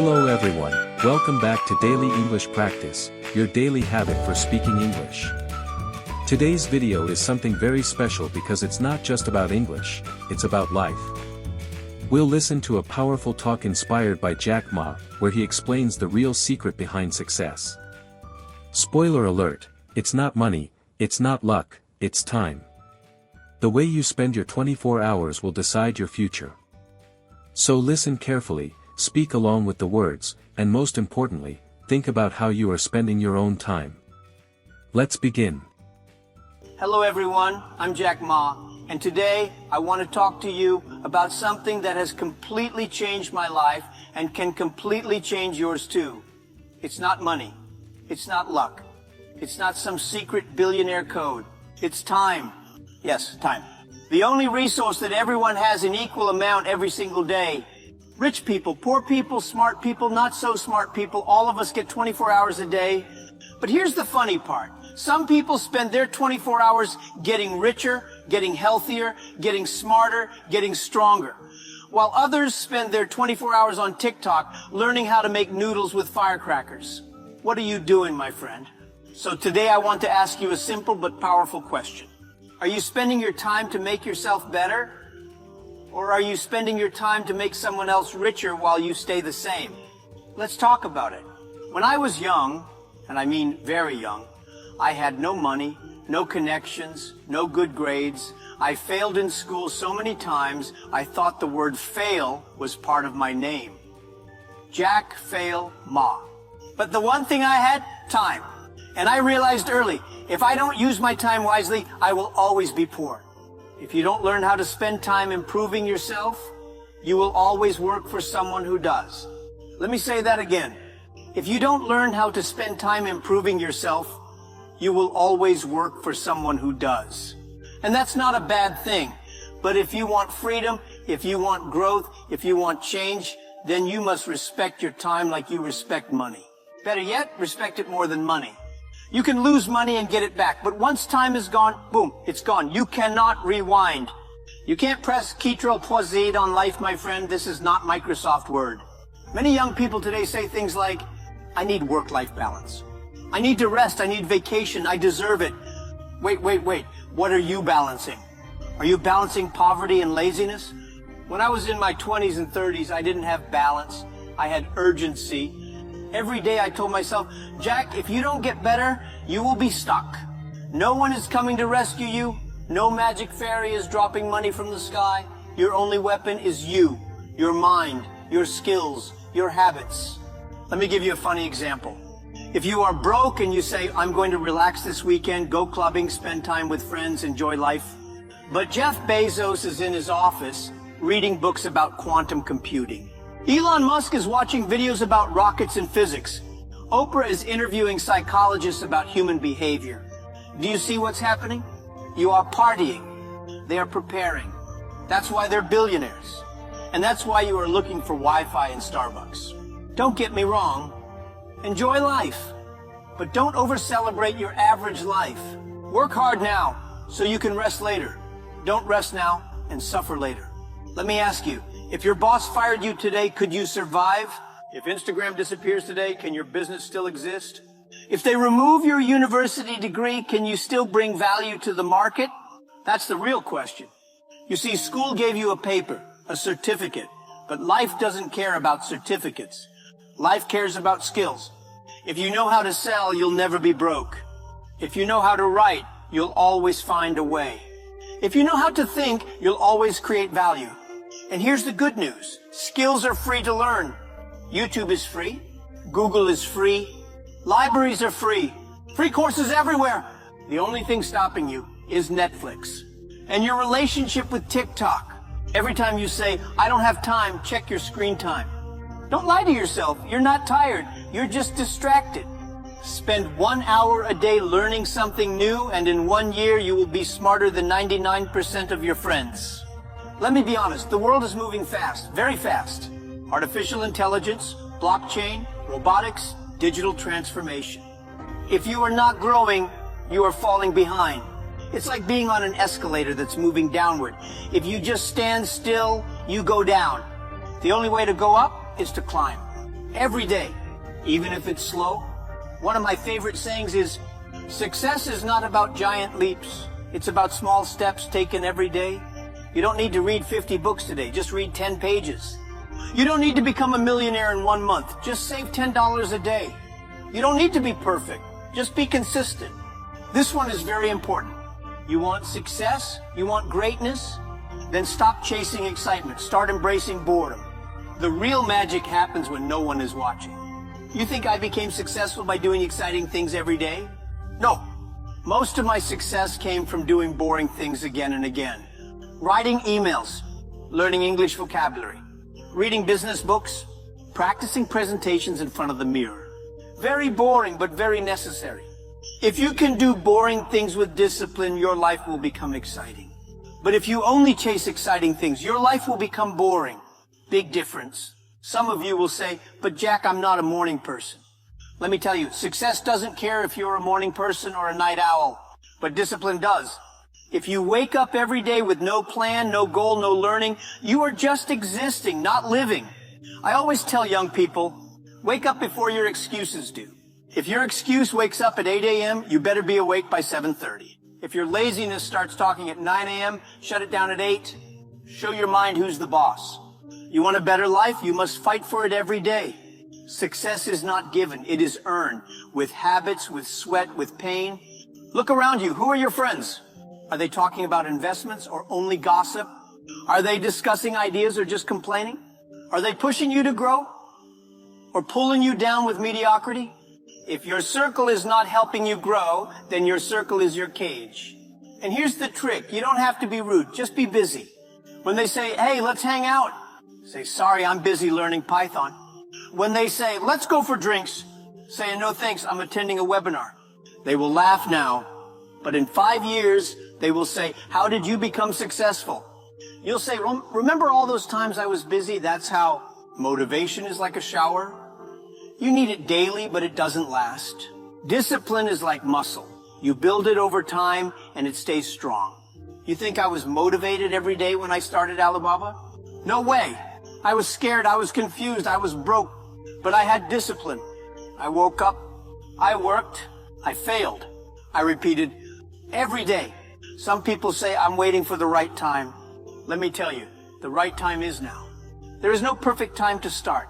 Hello everyone, welcome back to Daily English Practice, your daily habit for speaking English. Today's video is something very special because it's not just about English, it's about life. We'll listen to a powerful talk inspired by Jack Ma, where he explains the real secret behind success. Spoiler alert, it's not money, it's not luck, it's time. The way you spend your 24 hours will decide your future. So listen carefully, speak along with the words, and most importantly, think about how you are spending your own time. Let's begin. Hello everyone, I'm Jack Ma, and today I want to talk to you about something that has completely changed my life and can completely change yours too. It's not money. It's not luck. It's not some secret billionaire code. It's time. Yes, time. The only resource that everyone has in equal amount every single day. Rich people, poor people, smart people, not so smart people, all of us get 24 hours a day. But here's the funny part. Some people spend their 24 hours getting richer, getting healthier, getting smarter, getting stronger. While others spend their 24 hours on TikTok learning how to make noodles with firecrackers. What are you doing, my friend? So today I want to ask you a simple but powerful question. Are you spending your time to make yourself better? Or are you spending your time to make someone else richer while you stay the same? Let's talk about it. When I was young, and I mean very young, I had no money, no connections, no good grades. I failed in school so many times, I thought the word fail was part of my name. Jack Fail Ma. But the one thing I had, time. And I realized early, if I don't use my time wisely, I will always be poor. If you don't learn how to spend time improving yourself, you will always work for someone who does. Let me say that again. If you don't learn how to spend time improving yourself, you will always work for someone who does. And that's not a bad thing. But if you want freedom, if you want growth, if you want change, then you must respect your time like you respect money. Better yet, respect it more than money. You can lose money and get it back, but once time is gone, boom, it's gone. You cannot rewind. You can't press Ctrl+Z on life, my friend. This is not Microsoft Word. Many young people today say things like, I need work-life balance. I need to rest. I need vacation. I deserve it. Wait. What are you balancing? Are you balancing poverty and laziness? When I was in my 20s and 30s, I didn't have balance. I had urgency. Every day I told myself, Jack, if you don't get better, you will be stuck. No one is coming to rescue you. No magic fairy is dropping money from the sky. Your only weapon is you, your mind, your skills, your habits. Let me give you a funny example. If you are broke and you say, I'm going to relax this weekend, go clubbing, spend time with friends, enjoy life. But Jeff Bezos is in his office reading books about quantum computing. Elon Musk is watching videos about rockets and physics. Oprah is interviewing psychologists about human behavior. Do you see what's happening? You are partying. They are preparing. That's why they're billionaires. And that's why you are looking for Wi-Fi in Starbucks. Don't get me wrong. Enjoy life. But don't over-celebrate your average life. Work hard now so you can rest later. Don't rest now and suffer later. Let me ask you, if your boss fired you today, could you survive? If Instagram disappears today, can your business still exist? If they remove your university degree, can you still bring value to the market? That's the real question. You see, school gave you a paper, a certificate, but life doesn't care about certificates. Life cares about skills. If you know how to sell, you'll never be broke. If you know how to write, you'll always find a way. If you know how to think, you'll always create value. And here's the good news. Skills are free to learn. YouTube is free. Google is free. Libraries are free. Free courses everywhere. The only thing stopping you is Netflix. And your relationship with TikTok. Every time you say, I don't have time, check your screen time. Don't lie to yourself. You're not tired. You're just distracted. Spend 1 hour a day learning something new, and in 1 year you will be smarter than 99% of your friends. Let me be honest, the world is moving fast, very fast. Artificial intelligence, blockchain, robotics, digital transformation. If you are not growing, you are falling behind. It's like being on an escalator that's moving downward. If you just stand still, you go down. The only way to go up is to climb. Every day, even if it's slow. One of my favorite sayings is, success is not about giant leaps. It's about small steps taken every day. You don't need to read 50 books today. Just read 10 pages. You don't need to become a millionaire in 1 month. Just save $10 a day. You don't need to be perfect. Just be consistent. This one is very important. You want success? You want greatness? Then stop chasing excitement. Start embracing boredom. The real magic happens when no one is watching. You think I became successful by doing exciting things every day? No. Most of my success came from doing boring things again and again. Writing emails, learning English vocabulary, reading business books, practicing presentations in front of the mirror. Very boring, but very necessary. If you can do boring things with discipline, your life will become exciting. But if you only chase exciting things, your life will become boring. Big difference. Some of you will say, but Jack, I'm not a morning person. Let me tell you, success doesn't care if you're a morning person or a night owl, but discipline does. If you wake up every day with no plan, no goal, no learning, you are just existing, not living. I always tell young people, wake up before your excuses do. If your excuse wakes up at 8 a.m., you better be awake by 7:30. If your laziness starts talking at 9 a.m., shut it down at 8. Show your mind who's the boss. You want a better life? You must fight for it every day. Success is not given. It is earned with habits, with sweat, with pain. Look around you. Who are your friends? Are they talking about investments or only gossip? Are they discussing ideas or just complaining? Are they pushing you to grow or pulling you down with mediocrity? If your circle is not helping you grow, then your circle is your cage. And here's the trick. You don't have to be rude. Just be busy. When they say, hey, let's hang out, say, sorry, I'm busy learning Python. When they say, let's go for drinks, say, no thanks, I'm attending a webinar. They will laugh now, but in 5 years, they will say, how did you become successful? You'll say, remember all those times I was busy? That's how motivation is like a shower. You need it daily, but it doesn't last. Discipline is like muscle. You build it over time, and it stays strong. You think I was motivated every day when I started Alibaba? No way. I was scared, I was confused, I was broke, but I had discipline. I woke up, I worked, I failed. I repeated every day. Some people say I'm waiting for the right time. Let me tell you, the right time is now. There is no perfect time to start.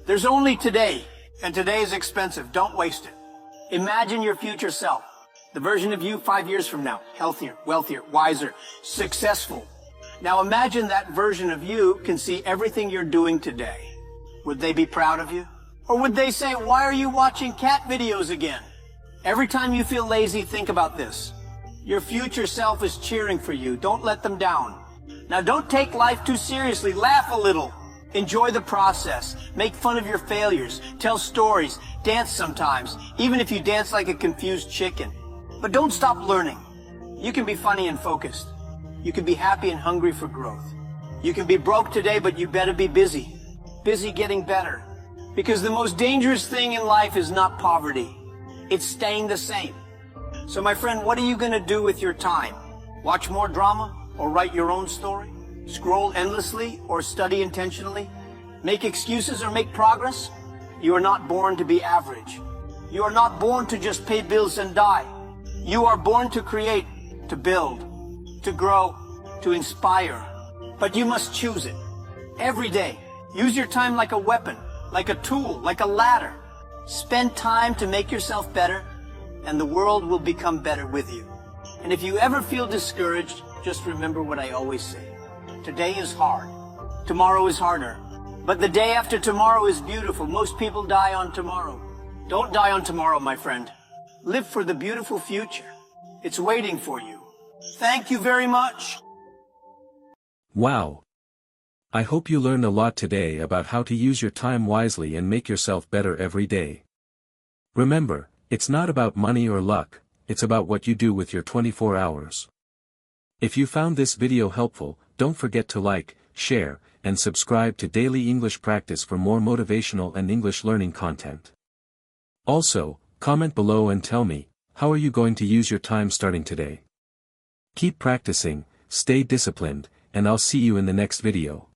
There's only today, and today is expensive. Don't waste it. Imagine your future self, the version of you 5 years from now, healthier, wealthier, wiser, successful. Now imagine that version of you can see everything you're doing today. Would they be proud of you? Or would they say, why are you watching cat videos again? Every time you feel lazy, think about this. Your future self is cheering for you. Don't let them down. Now don't take life too seriously. Laugh a little. Enjoy the process. Make fun of your failures. Tell stories. Dance sometimes, even if you dance like a confused chicken. But don't stop learning. You can be funny and focused. You can be happy and hungry for growth. You can be broke today, but you better be busy. Busy getting better. Because the most dangerous thing in life is not poverty. It's staying the same. So my friend, what are you going to do with your time? Watch more drama or write your own story? Scroll endlessly or study intentionally? Make excuses or make progress? You are not born to be average. You are not born to just pay bills and die. You are born to create, to build, to grow, to inspire. But you must choose it. Every day, use your time like a weapon, like a tool, like a ladder. Spend time to make yourself better, and the world will become better with you. And if you ever feel discouraged, just remember what I always say. Today is hard. Tomorrow is harder. But the day after tomorrow is beautiful. Most people die on tomorrow. Don't die on tomorrow, my friend. Live for the beautiful future. It's waiting for you. Thank you very much. Wow. I hope you learned a lot today about how to use your time wisely and make yourself better every day. Remember, it's not about money or luck, it's about what you do with your 24 hours. If you found this video helpful, don't forget to like, share, and subscribe to Daily English Practice for more motivational and English learning content. Also, comment below and tell me, how are you going to use your time starting today? Keep practicing, stay disciplined, and I'll see you in the next video.